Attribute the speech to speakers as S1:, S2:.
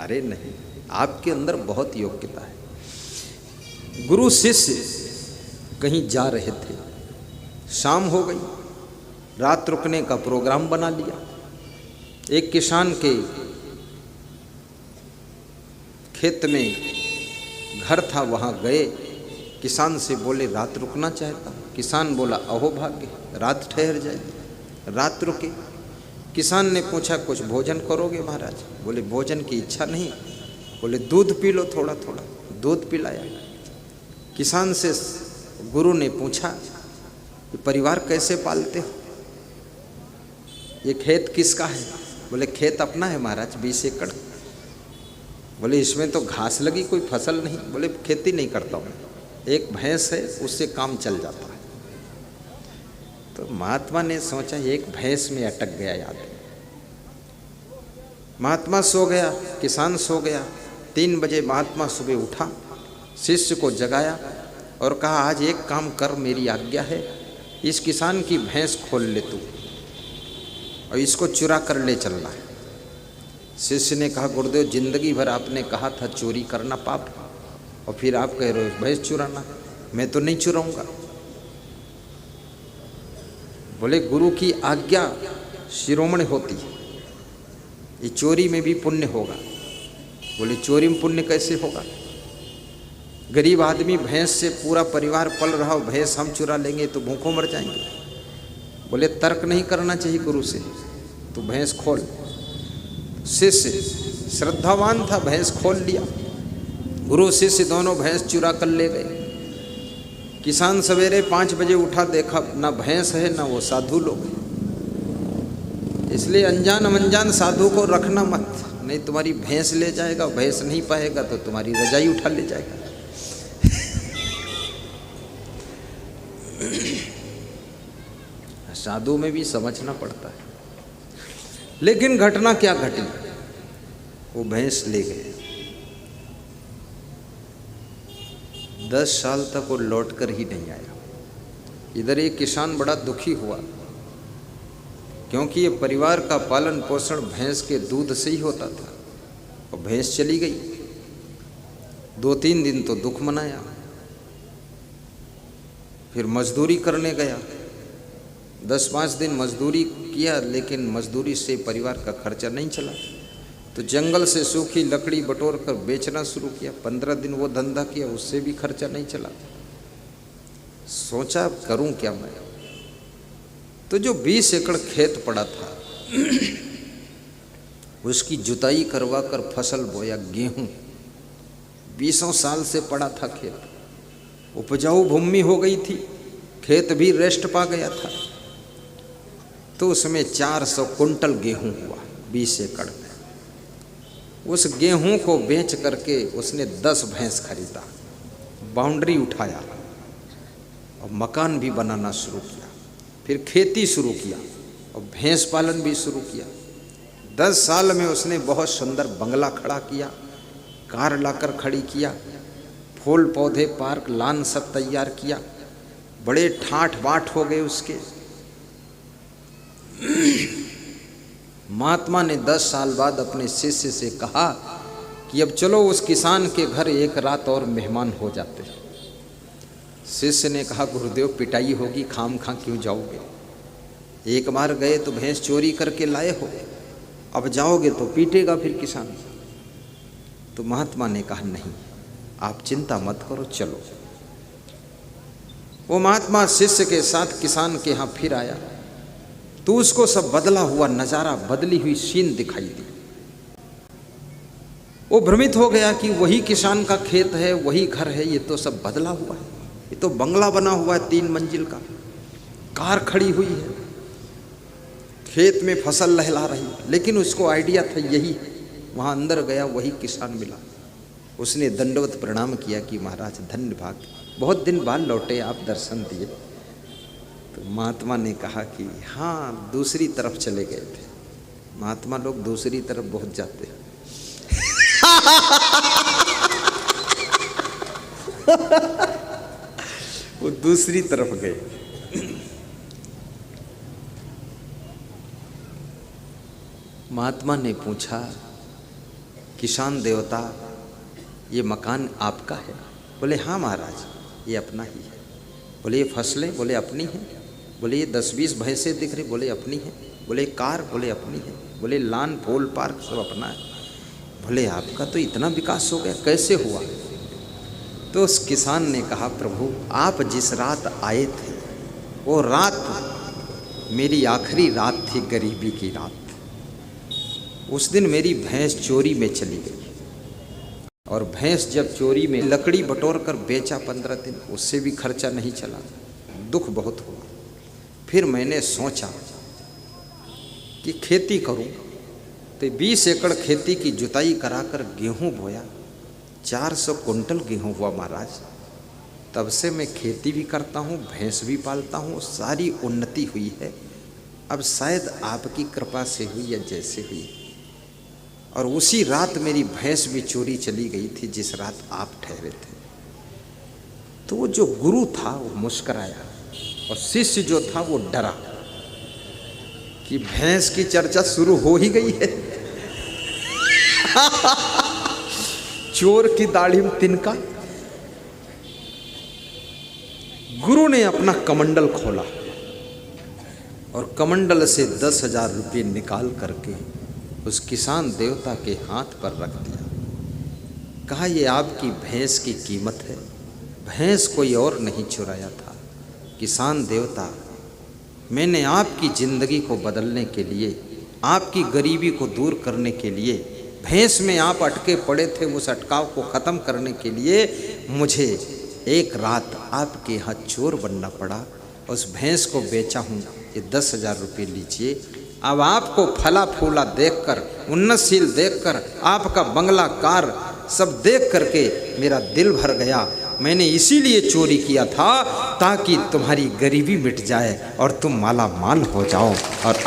S1: अरे नहीं, आपके अंदर बहुत योग्यता है। गुरु शिष्य कहीं जा रहे थे, शाम हो गई, रात रुकने का प्रोग्राम बना लिया। एक किसान के खेत में घर था, वहाँ गए, किसान से बोले रात रुकना चाहता हूँ। किसान बोला अहो भाग्य, रात ठहर जाएगी। रात रुके। किसान ने पूछा कुछ भोजन करोगे महाराज? बोले भोजन की इच्छा नहीं। बोले दूध पी लो थोड़ा थोड़ा। दूध पिलाया। किसान से गुरु ने पूछा कि परिवार कैसे पालते हो? ये खेत किसका है? बोले खेत अपना है महाराज, 20 एकड़। बोले इसमें तो घास लगी, कोई फसल नहीं। बोले खेती नहीं करता हूँ, एक भैंस है, उससे काम चल जाता है। तो महात्मा ने सोचा एक भैंस में अटक गया याद। महात्मा सो गया, किसान सो गया। 3 बजे महात्मा सुबह उठा, शिष्य को जगाया और कहा आज एक काम कर, मेरी आज्ञा है, इस किसान की भैंस खोल ले तू और इसको चुरा कर ले चलना है। शिष्य ने कहा गुरुदेव जिंदगी भर आपने कहा था चोरी करना पाप, और फिर आप कह रहे हो भैंस चुराना, मैं तो नहीं चुराऊंगा। बोले गुरु की आज्ञा शिरोमणि होती है, ये चोरी में भी पुण्य होगा। बोले चोरी में पुण्य कैसे होगा? गरीब आदमी भैंस से पूरा परिवार पल रहा हो, भैंस हम चुरा लेंगे तो भूखों मर जाएंगे। बोले तर्क नहीं करना चाहिए गुरु से, तो भैंस खोल। शिष्य श्रद्धावान था, भैंस खोल लिया। गुरु शिष्य दोनों भैंस चुरा कर ले गए। किसान सवेरे 5 बजे उठा, देखा ना भैंस है ना वो साधु लोग। इसलिए अनजान अनजान साधु को रखना मत, नहीं तुम्हारी भैंस ले जाएगा, भैंस नहीं पाएगा तो तुम्हारी रजाई उठा ले जाएगा। साधु में भी समझना पड़ता है। लेकिन घटना क्या घटी, वो भैंस ले गए। 10 साल तक वो लौट कर ही नहीं आया। इधर एक किसान बड़ा दुखी हुआ, क्योंकि ये परिवार का पालन पोषण भैंस के दूध से ही होता था, और भैंस चली गई। 2-3 दिन तो दुख मनाया, फिर मजदूरी करने गया। 10-5 दिन मजदूरी किया, लेकिन मजदूरी से परिवार का खर्चा नहीं चला, तो जंगल से सूखी लकड़ी बटोर कर बेचना शुरू किया। 15 दिन वो धंधा किया, उससे भी खर्चा नहीं चला। सोचा करूं क्या मैं? तो जो 20 एकड़ खेत पड़ा था उसकी जुताई करवा कर फसल बोया, गेहूं। 20 साल से पड़ा था खेत, उपजाऊ भूमि हो गई थी, खेत भी रेस्ट पा गया था। तो उसमें 400 कुंटल गेहूं हुआ 20 एकड़ में। उस गेहूं को बेच करके उसने 10 भैंस खरीदा, बाउंड्री उठाया और मकान भी बनाना शुरू किया। फिर खेती शुरू किया और भैंस पालन भी शुरू किया। 10 साल में उसने बहुत सुंदर बंगला खड़ा किया, कार लाकर खड़ी किया, फूल पौधे पार्क लान सब तैयार किया। बड़े ठाठ बाट हो गए उसके। महात्मा ने 10 साल बाद अपने शिष्य से कहा कि अब चलो उस किसान के घर एक रात और मेहमान हो जाते हैं। शिष्य ने कहा गुरुदेव पिटाई होगी, खाम खा क्यों जाओगे? एक बार गए तो भैंस चोरी करके लाए हो, अब जाओगे तो पीटेगा फिर किसान। तो महात्मा ने कहा नहीं, आप चिंता मत करो, चलो। वो महात्मा शिष्य के साथ किसान के यहाँ फिर आया तो उसको सब बदला हुआ नज़ारा, बदली हुई सीन दिखाई दी। वो भ्रमित हो गया कि वही किसान का खेत है, वही घर है, ये तो सब बदला हुआ है। ये तो बंगला बना हुआ है 3 मंजिल का, कार खड़ी हुई है, खेत में फसल लहला रही है। लेकिन उसको आइडिया था यही है। वहाँ अंदर गया, वही किसान मिला। उसने दंडवत प्रणाम किया कि महाराज धन्य भाग, बहुत दिन बाद लौटे आप, दर्शन दिए। तो महात्मा ने कहा कि हाँ दूसरी तरफ चले गए थे। महात्मा लोग दूसरी तरफ बहुत जाते हैं। वो दूसरी तरफ गए। महात्मा ने पूछा किसान देवता ये मकान आपका है? बोले हाँ महाराज, ये अपना ही है। बोले ये फसलें? बोले अपनी हैं। बोले ये 10-20 भैंसें दिख रही? बोले अपनी हैं। बोले कार? बोले अपनी है। बोले लान पोल पार्क सब अपना है। बोले आपका तो इतना विकास हो गया, कैसे हुआ? तो उस किसान ने कहा, प्रभु आप जिस रात आए थे वो रात मेरी आखिरी रात थी, गरीबी की रात। उस दिन मेरी भैंस चोरी में चली गई, और भैंस जब चोरी में लकड़ी बटोर कर बेचा 15 दिन, उससे भी खर्चा नहीं चला, दुख बहुत हुआ। फिर मैंने सोचा कि खेती करूं, तो 20 एकड़ खेती की जुताई कराकर गेहूं बोया, 400 कुंटल गेहूं हुआ महाराज। तब से मैं खेती भी करता हूं, भैंस भी पालता हूं, सारी उन्नति हुई है। अब शायद आपकी कृपा से हुई या जैसे हुई। और उसी रात मेरी भैंस भी चोरी चली गई थी, जिस रात आप ठहरे थे। तो वो जो गुरु था वो मुस्कराया, और शिष्य जो था वो डरा कि भैंस की चर्चा शुरू हो ही गई है। चोर की दाढ़ी में तिनका। गुरु ने अपना कमंडल खोला और कमंडल से 10,000 रुपये निकाल करके उस किसान देवता के हाथ पर रख दिया। कहा, ये आपकी भैंस की कीमत है, भैंस कोई और नहीं चुराया था। किसान देवता, मैंने आपकी ज़िंदगी को बदलने के लिए, आपकी गरीबी को दूर करने के लिए, भैंस में आप अटके पड़े थे उस अटकाव को ख़त्म करने के लिए मुझे एक रात आपके यहाँ चोर बनना पड़ा। उस भैंस को बेचा हूँ, ये 10,000 रुपये लीजिए। अब आपको फला फूला देखकर, उन्नतशील देखकर, आपका बंगला कार सब देख करके मेरा दिल भर गया। मैंने इसीलिए चोरी किया था ताकि तुम्हारी गरीबी मिट जाए और तुम माला माल हो जाओ। और